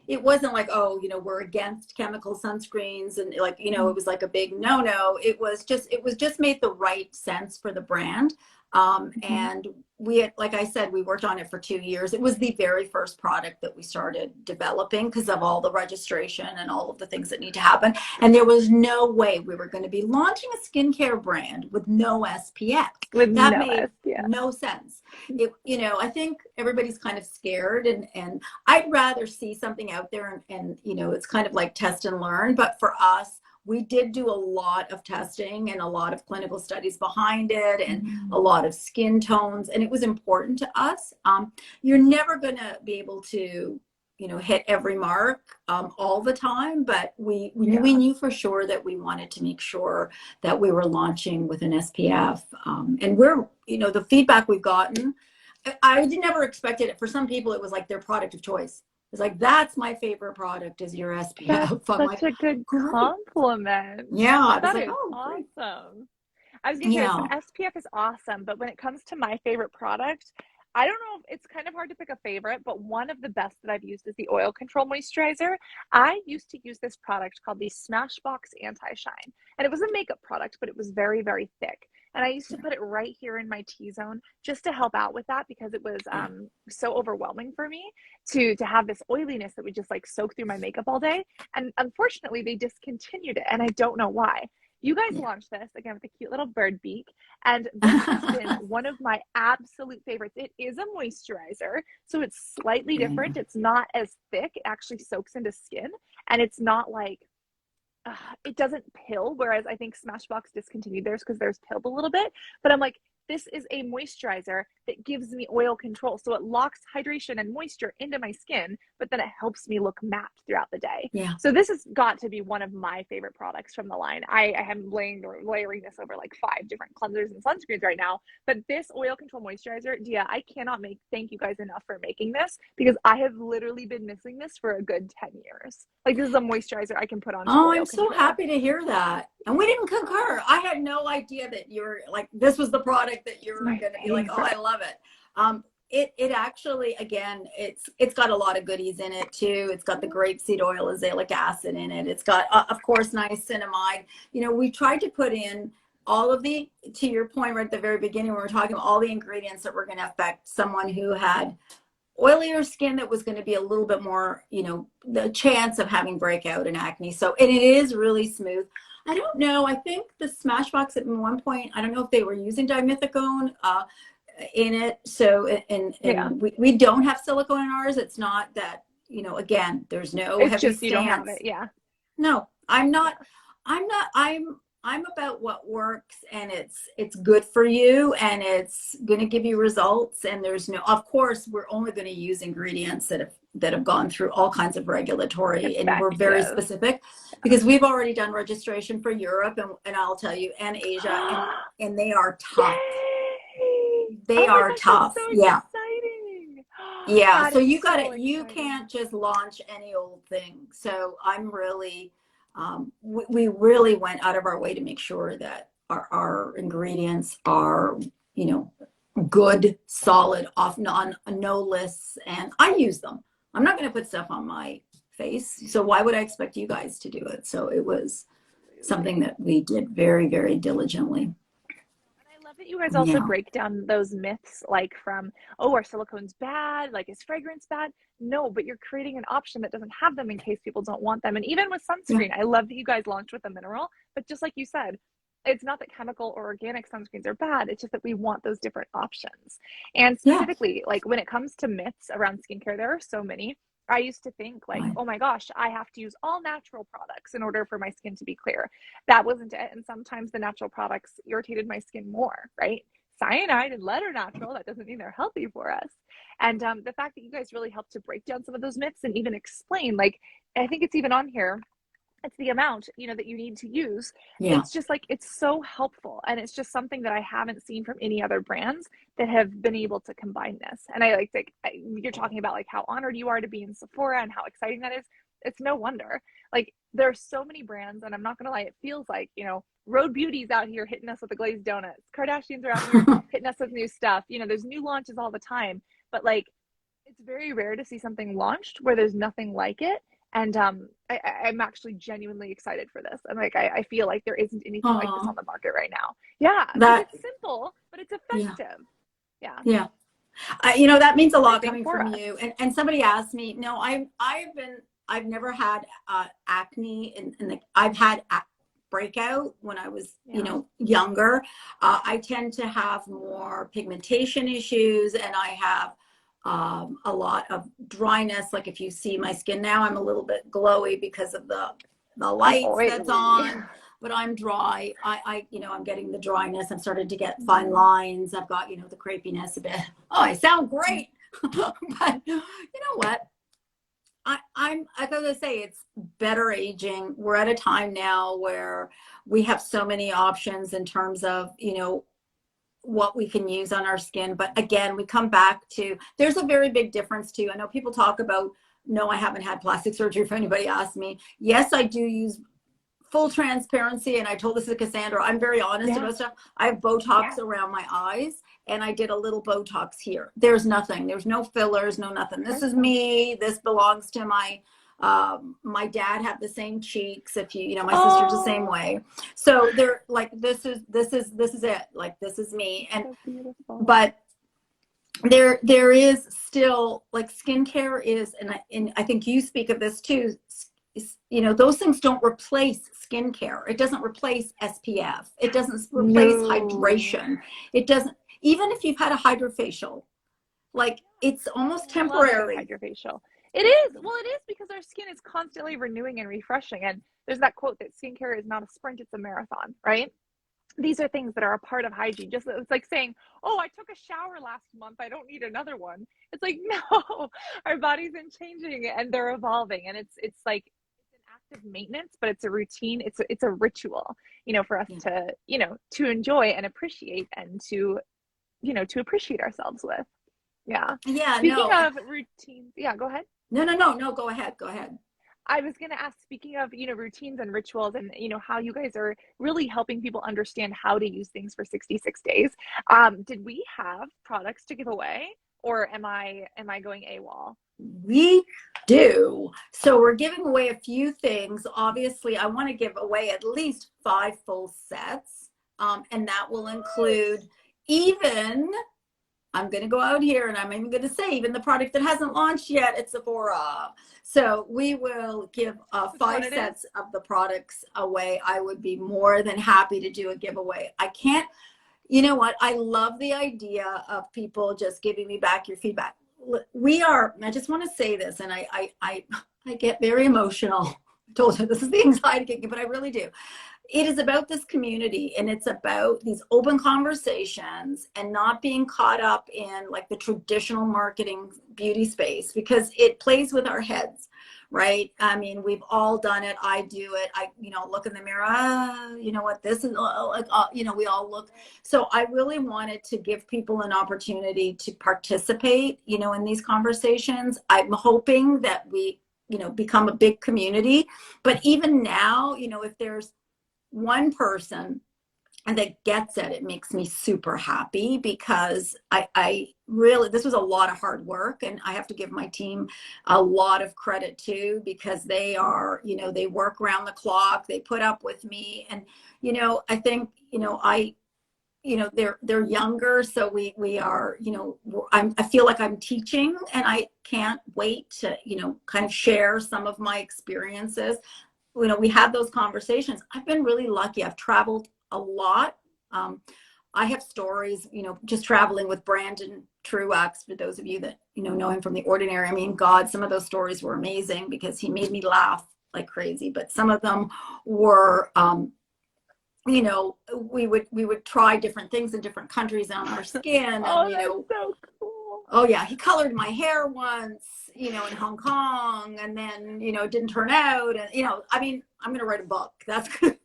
it wasn't like, oh, we're against chemical sunscreens, and like, it was like a big no. It was just made the right sense for the brand. mm-hmm. And we had, like I said, we worked on it for 2 years. It was the very first product that we started developing because of all the registration and all of the things that need to happen. And there was no way we were going to be launching a skincare brand with no SPF. With That no made S, yeah, no sense. I think everybody's kind of scared, and I'd rather see something out there, and it's kind of like test and learn. But for us, we did do a lot of testing and a lot of clinical studies behind it, and a lot of skin tones, and it was important to us. You're never going to be able to hit every mark all the time, but we yeah, knew for sure that we wanted to make sure that we were launching with an SPF. And we're the feedback we've gotten, I never expected it. For some people it was like their product of choice. It's like, that's my favorite product is your That's SPF. I'm such like, a good great. compliment. Yeah. I was That like, is oh, great. awesome. I was gonna say some Yeah. SPF is awesome, but when it comes to my favorite product, I don't know if it's kind of hard to pick a favorite, but one of the best that I've used is the oil control moisturizer. I used to use this product called the Smashbox Anti-Shine, and it was a makeup product, but it was very, very thick. And I used to put it right here in my T-zone just to help out with that because it was Yeah. so overwhelming for me to have this oiliness that would just like soak through my makeup all day. And unfortunately, they discontinued it, and I don't know why. You guys Yeah. launched this again with a cute little bird beak, and this has been one of my absolute favorites. It is a moisturizer, so it's slightly Yeah. different. It's not as thick. It actually soaks into skin, and it's not like it doesn't pill, whereas I think Smashbox discontinued theirs because theirs pilled a little bit. But I'm like, this is a moisturizer that gives me oil control. So it locks hydration and moisture into my skin, but then it helps me look matte throughout the day. Yeah. So this has got to be one of my favorite products from the line. I am layering this over like 5 different cleansers and sunscreens right now. But this oil control moisturizer, Dia, I cannot thank you guys enough for making this because I have literally been missing this for a good 10 years. Like this is a moisturizer I can put on to Oh, I'm oil so control. happy to hear that. And we didn't concur. I had no idea that you were like, this was the product that you It's were my going to be like, oh, I favorite. love it. It actually, again, it's got a lot of goodies in it too. It's got the grapeseed oil, azelaic acid in it. It's got, of course, niacinamide. You know, we tried to put in all of the, to your point right at the very beginning, when we were talking about all the ingredients that were going to affect someone who had oilier skin that was going to be a little bit more, you know, the chance of having breakout and acne. So, and it is really smooth. I don't know. I think the Smashbox at one point, I don't know if they were using dimethicone in it. So, Yeah. and we don't have silicone in ours. It's not that, you know, again, there's no It's heavy just you don't have it. stance. Yeah. No, I'm not. Yeah. I'm not. I'm about what works, and it's good for you, and it's going to give you results. And there's no. Of course, we're only going to use ingredients that have gone through all kinds of regulatory, and we're very Effective. specific because we've already done registration for Europe, and I'll tell you, and Asia, and they are tough. Yay! They Oh my are gosh, that's tough. so Yeah. exciting. Yeah, That so is you got so it. You exciting. can't just launch any old thing. So I'm really, we really went out of our way to make sure that our ingredients are, you know, good, solid, off non no lists, and I use them. I'm not going to put stuff on my face, so why would I expect you guys to do it? So it was something Absolutely. that we did very, very diligently. And I love that you guys also Yeah, break down those myths like from, oh, are silicones bad? Like, is fragrance bad? No, but you're creating an option that doesn't have them in case people don't want them. And even with yeah, sunscreen, I love that you guys launched with a mineral, but just like you said, it's not that chemical or organic sunscreens are bad. It's just that we want those different options. And yeah. specifically, like when it comes to myths around skincare, there are so many. I used to think like, Right. oh my gosh, I have to use all natural products in order for my skin to be clear. That wasn't it. And sometimes the natural products irritated my skin more, right? Cyanide and lead are natural. That doesn't mean they're healthy for us. And the fact that you guys really helped to break down some of those myths and even explain, like, I think it's even on here, it's the amount, you know, that you need to use. Yeah, It's just like it's so helpful, and it's just something that I haven't seen from any other brands that have been able to combine this. And I like you're talking about like how honored you are to be in Sephora and how exciting that is. It's no wonder. Like there's so many brands, and I'm not gonna lie, it feels like, you know, Road Beauty's out here hitting us with the glazed donuts, Kardashians are out here hitting us with new stuff, you know, there's new launches all the time, but like it's very rare to see something launched where there's nothing like it. And I'm actually genuinely excited for this. I'm like, I feel like there isn't anything like this oh, on the market right now. Yeah, because that, it's simple, but it's yeah, effective. Yeah, yeah. You know, that means a lot everything coming for from us. you. And somebody asked me, no, I've never had acne, I've had breakout when I was, you Yeah. know, younger. I tend to have more pigmentation issues, and I have a lot of dryness. Like if you see my skin now, I'm a little bit glowy because of the I'm lights that's oily. on, but I'm dry. You know, I'm getting the dryness. I'm starting to get fine lines. I've got, you know, the crepiness a bit. Oh, I sound great. But you know what? I gotta say, it's better aging. We're at a time now where we have so many options in terms of, you know, what we can use on our skin. But again, we come back to, there's a very big difference too. I know people talk about No, I haven't had plastic surgery, if anybody asks me. Yes, I do use full transparency, and I told this to Cassandra, I'm very honest Yeah. about stuff. I have Botox Yeah. around my eyes, and I did a little Botox here. There's nothing. There's no fillers, no nothing. This is Perfect. me. This belongs to my dad had the same cheeks. If you know, my sister's the same Oh, way. So they're like, this is it. Like, this is me. And so beautiful. but there is still, like, skincare is, and I think you speak of this too, you know, those things don't replace skincare. It doesn't replace SPF. It doesn't replace No. hydration. It doesn't, even if you've had a hydrofacial, like, it's almost I love a good temporary. hydrofacial. It is. Well, it is because our skin is constantly renewing and refreshing. And there's that quote that skincare is not a sprint, it's a marathon, right? These are things that are a part of hygiene. Just it's like saying, "Oh, I took a shower last month. I don't need another one." It's like, no, our bodies are changing and they're evolving, and it's like it's an active maintenance, but it's a routine. It's a ritual, for us Yeah. to enjoy and appreciate and to appreciate ourselves with. Yeah. Yeah, Speaking no, of routines, yeah, go ahead. no, go ahead, go ahead. I was going to ask, speaking of, routines and rituals and, how you guys are really helping people understand how to use things for 66 days. Did we have products to give away, or am I going AWOL? We do. So we're giving away a few things. Obviously, I want to give away at least 5 full sets. And that will include, even, I'm going to go out here and I'm even going to say, even the product that hasn't launched yet at Sephora. So we will give Which one five it is? sets of the products away. I would be more than happy to do a giveaway. I can't, you know what? I love the idea of people just giving me back your feedback. I just want to say this, and I get very emotional. I told you this is the anxiety kicking, but I really do. It is about this community, and it's about these open conversations and not being caught up in, like, the traditional marketing beauty space, because it plays with our heads, right? I mean, we've all done it. I do it. I, look in the mirror, you know what, this is like, we all look. So I really wanted to give people an opportunity to participate, in these conversations. I'm hoping that we, become a big community. But even now, if there's one person and that gets it, it makes me super happy, because I really, this was a lot of hard work, and I have to give my team a lot of credit too, because they are, they work around the clock, they put up with me. And, I think, they're younger, so we are, I feel like I'm teaching, and I can't wait to, kind of share some of my experiences. We had those conversations. I've been really lucky. I've traveled a lot. Um, I have stories, just traveling with Brandon Truax, for those of you that, know him from The Ordinary. I mean, God, some of those stories were amazing, because he made me laugh like crazy. But some of them were, we would try different things in different countries on our skin. And, Oh, that's so cool. oh yeah, he colored my hair once, in Hong Kong, and then, it didn't turn out. And, I mean, I'm going to write a book. That's good.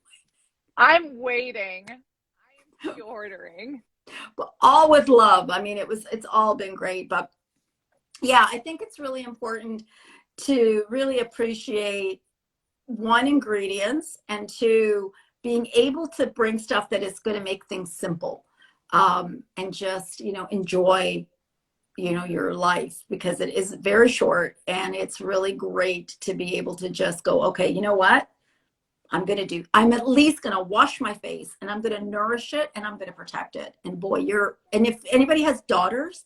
I'm waiting. I am pre-ordering. But all with love. I mean, it's all been great. But yeah, I think it's really important to really appreciate, one, ingredients, and two, being able to bring stuff that is going to make things simple, and just, enjoy, your life, because it is very short, and it's really great to be able to just go, okay, you know what? I'm at least going to wash my face, and I'm going to nourish it, and I'm going to protect it. And boy, and if anybody has daughters,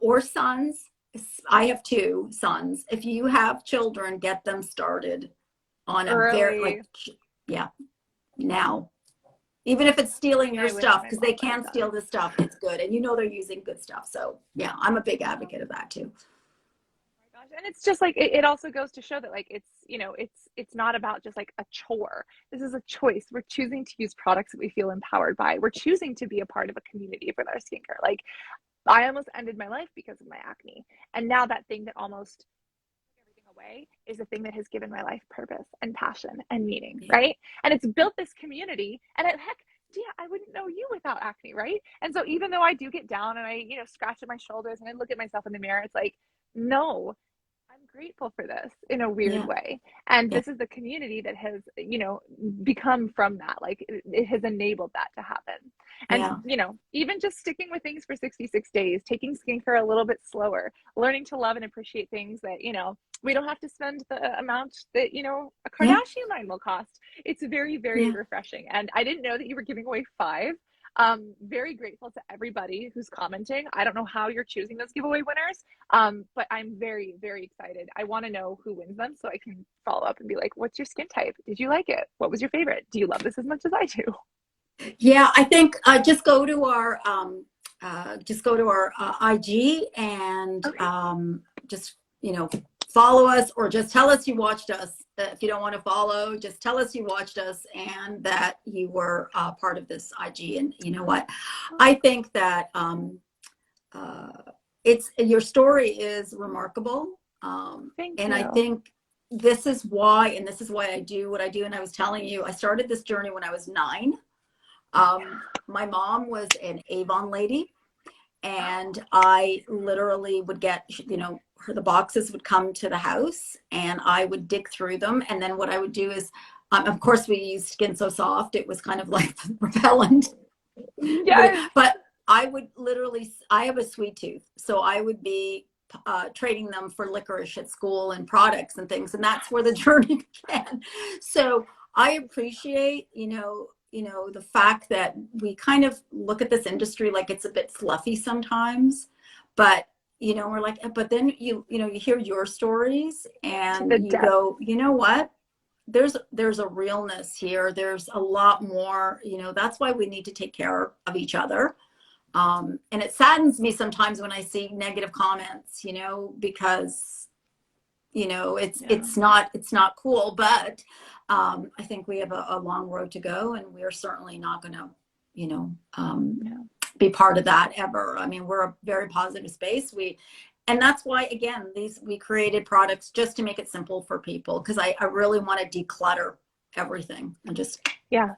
or sons, I have 2 sons. If you have children, get them started on a very, Early. like, yeah, now. Even if it's stealing your I wish stuff, my because mom they would have can done. steal this stuff, it's good. And they're using good stuff. So yeah, I'm a big advocate of that too. My gosh. And it's just like it also goes to show that, like, it's not about just like a chore. This is a choice. We're choosing to use products that we feel empowered by. We're choosing to be a part of a community for our skincare. Like, I almost ended my life because of my acne. And now that thing that almost took everything away is the thing that has given my life purpose and passion and meaning, Yeah. right? And it's built this community. And heck, yeah, I wouldn't know you without acne, right? And so even though I do get down and I, scratch at my shoulders and I look at myself in the mirror, it's like, no, I'm grateful for this in a weird Yeah. way. And Yeah. this is the community that has, become from that. Like it has enabled that to happen. And, Yeah. even just sticking with things for 66 days, taking skincare a little bit slower, learning to love and appreciate things that, we don't have to spend the amount that, a Yeah. Kardashian line will cost. It's very, very Yeah. refreshing. And I didn't know that you were giving away 5. Very grateful to everybody who's commenting. I don't know how you're choosing those giveaway winners, but I'm very, very excited. I want to know who wins them so I can follow up and be like, what's your skin type? Did you like it? What was your favorite? Do you love this as much as I do? Yeah, I think just go to our IG and Okay. just follow us, or just tell us you watched us. If you don't want to follow, just tell us you watched us and that you were part of this IG. And you know what? I think that it's your story is remarkable, Thank and I you. think this is why I do what I do. And I was telling you, I started this journey when I was 9. My mom was an Avon lady, and I literally would get, the boxes would come to the house and I would dig through them. And then what I would do is, of course, we used Skin So Soft. It was kind of like repellent, Yes. but I would literally, I have a sweet tooth. So I would be trading them for licorice at school and products and things. And that's where the journey began. So I appreciate, the fact that we kind of look at this industry like it's a bit fluffy sometimes, but we're like, but then you hear your stories To and the you depth. go, you know what? There's a realness here. There's a lot more, that's why we need to take care of each other. And it saddens me sometimes when I see negative comments, because it's not cool, but I think we have a long road to go, and we're certainly not going to Yeah. be part of that ever. I mean, we're a very positive space. And that's why, again, we created products just to make it simple for people, because I really want to declutter everything and just, Yeah.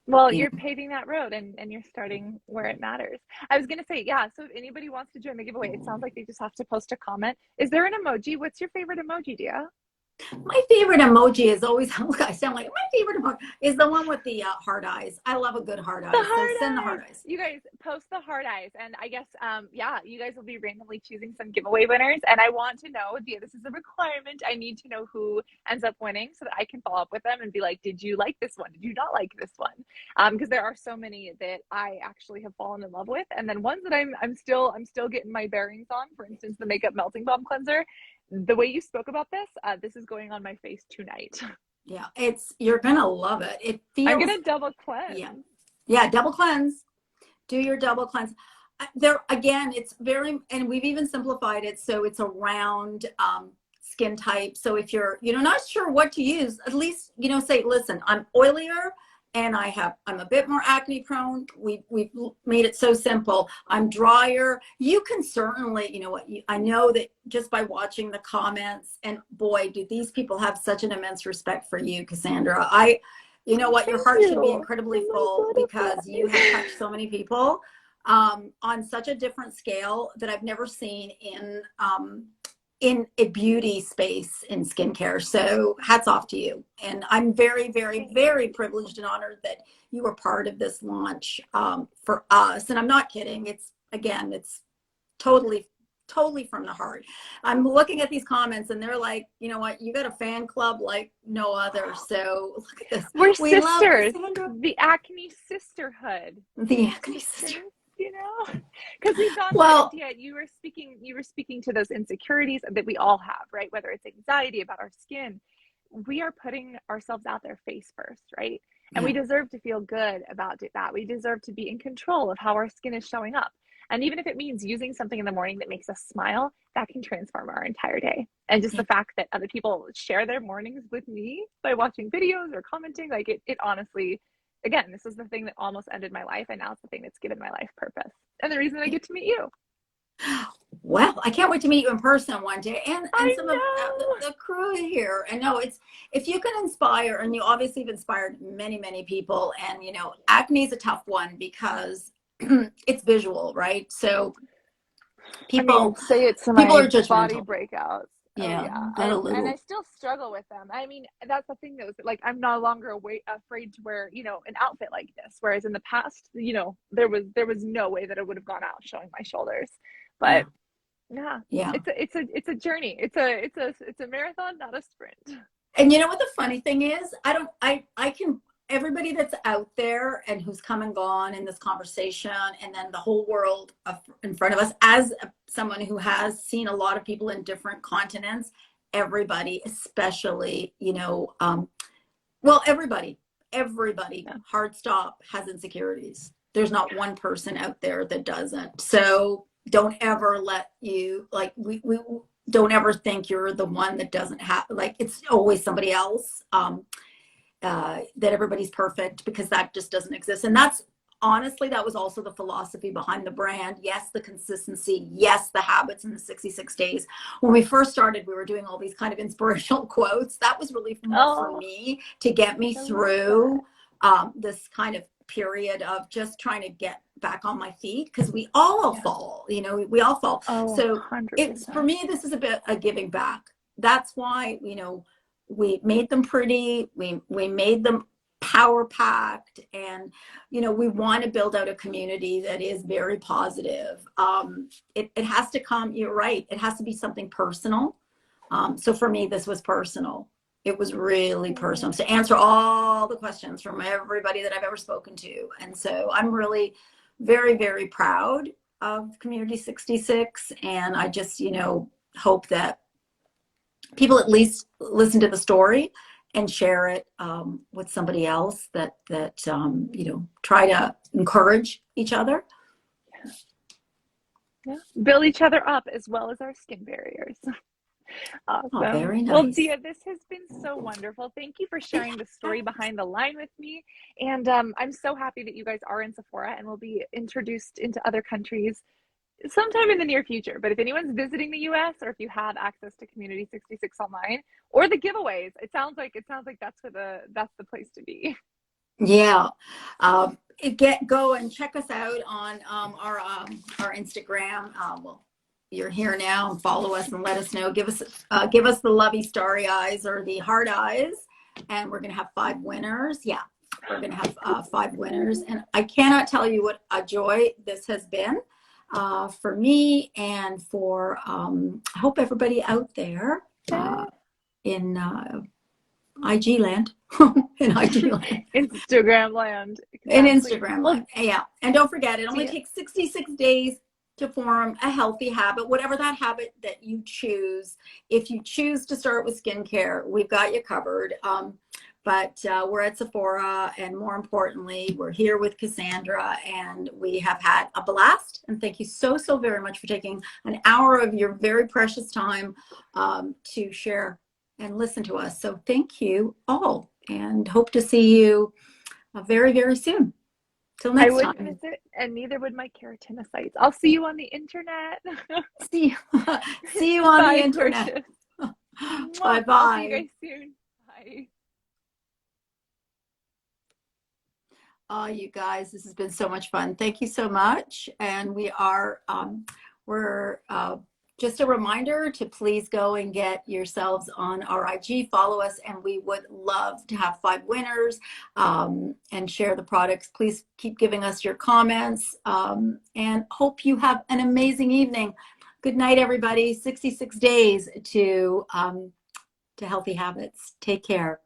Well, you you're know. paving that road, and you're starting where it matters. I was going to say, yeah, so if anybody wants to join the giveaway, it sounds like they just have to post a comment. Is there an emoji? What's your favorite emoji, Dia? My favorite emoji is always, look, I sound like my favorite emoji is the one with the heart eyes. I love a good heart The eyes. So send the heart eyes. heart eyes. You guys post the heart eyes. And I guess, yeah, you guys will be randomly choosing some giveaway winners. And I want to know, Dia, this is a requirement. I need to know who ends up winning so that I can follow up with them and be like, did you like this one? Did you not like this one? Because there are so many that I actually have fallen in love with. And then ones that I'm still getting my bearings on. For instance, the Makeup Melting Balm Cleanser. The way you spoke about this is going on my face tonight. Yeah, you're gonna love it. It I'm feels, gonna double yeah, cleanse. yeah. Double cleanse. Do your double cleanse. There again, it's very, and we've even simplified it so it's around skin type. So if you're not sure what to use, at least say, listen, I'm oilier and I'm a bit more acne prone. We've made it so simple. I'm drier. You can certainly, I know that just by watching the comments, and boy, do these people have such an immense respect for you, Cassandra. You know what, your Thank heart should be you. incredibly Oh full my because you have butterflies. touched so many people on such a different scale that I've never seen in a beauty space in skincare. So hats off to you. And I'm very, very, Thank very you. privileged and honored that you were part of this launch for us. And I'm not kidding. It's totally, totally from the heart. I'm looking at these comments and they're like, you know what, you got a fan club like no other. So look at this. We're We love sisters. Cassandra. The acne sisterhood. The acne Sisters, sister. because we've gone through it. And Well, yeah, you were speaking to those insecurities that we all have, right? Whether it's anxiety about our skin, we are putting ourselves out there face first, right? And we yeah. deserve to feel good about that. We deserve to be in control of how our skin is showing up. And even if it means using something in the morning that makes us smile, that can transform our entire day. And just Yeah. the fact that other people share their mornings with me by watching videos or commenting, like it honestly, again, this is the thing that almost ended my life. And now it's the thing that's given my life purpose. And the reason I get to meet you. Well, I can't wait to meet you in person one day, and I some of know. the crew here. And no, it's, if you can inspire, and you obviously have inspired many, many people. And acne is a tough one because it's visual, right? So I mean, people say it to people my are body judgmental. breakouts. Oh Yeah, yeah. got a And I little. still struggle with them. I mean, that's the thing though, is that, like I'm no longer afraid to wear, an outfit like this. Whereas in the past, there was no way that I would have gone out showing my shoulders. Yeah, But yeah, yeah. it's a journey. It's a marathon, not a sprint. And you know what the funny thing is? I can, everybody that's out there and who's come and gone in this conversation, and then the whole world in front of us, as someone who has seen a lot of people in different continents, everybody, especially, well, everybody, Yeah. hard stop, has insecurities. There's not one person out there that doesn't. So don't ever let you, like, we don't ever think you're the one that doesn't have, like, it's always somebody else, that everybody's perfect, because that just doesn't exist. And that's, honestly, that was also the philosophy behind the brand. Yes, the consistency. Yes, the habits in the 66 days. When we first started, we were doing all these kind of inspirational quotes. That was really more for Oh, me to get me I love that. through this kind of period of just trying to get back on my feet, because we all Yeah. fall, we all fall. Oh, So it's, for 100%. me, this is a bit of giving back. That's why, we made them pretty. We made them power packed, and we want to build out a community that is very positive. It has to come, you're right, it has to be something personal. So for me, this was personal. It was really personal, to answer all the questions from everybody that I've ever spoken to. And so I'm really very, very proud of Community 66, and I just hope that people at least listen to the story and share it with somebody else, that try to encourage each other. Yeah. Build each other up as well as our skin barriers. Oh, Awesome. very Well, nice. Dia, this has been so wonderful. Thank you for sharing the story behind the line with me. And I'm so happy that you guys are in Sephora and will be introduced into other countries sometime in the near future. But if anyone's visiting the US, or if you have access to Community 66 online or the giveaways, it sounds like that's the place to be. Yeah. Go and check us out on our Instagram. Well, you're here now, and follow us and let us know. Give us the lovey starry eyes or the heart eyes, and we're gonna have 5 winners. Yeah, we're gonna have 5 winners, and I cannot tell you what a joy this has been for me, and for I hope everybody out there in IG land, in IG land. Instagram land. In Exactly. Instagram Well, live. Yeah. And don't forget, it only Dia, takes 66 days to form a healthy habit, whatever that habit that you choose. If you choose to start with skincare, we've got you covered. But we're at Sephora, and more importantly, we're here with Cassandra, and we have had a blast. And thank you so, so very much for taking an hour of your very precious time to share and listen to us. So thank you all, and hope to see you very, very soon. Till I next wouldn't time. miss it, and neither would my keratinocytes. I'll see you on the internet. See, see you on the Bye, internet. gorgeous. Bye Mwah. I'll see you bye. guys soon. Bye. Oh, you guys, this has been so much fun. Thank you so much. And we're just a reminder to please go and get yourselves on our IG, follow us, and we would love to have 5 winners and share the products. Please keep giving us your comments, and hope you have an amazing evening. Good night, everybody. 66 days to healthy habits. Take care.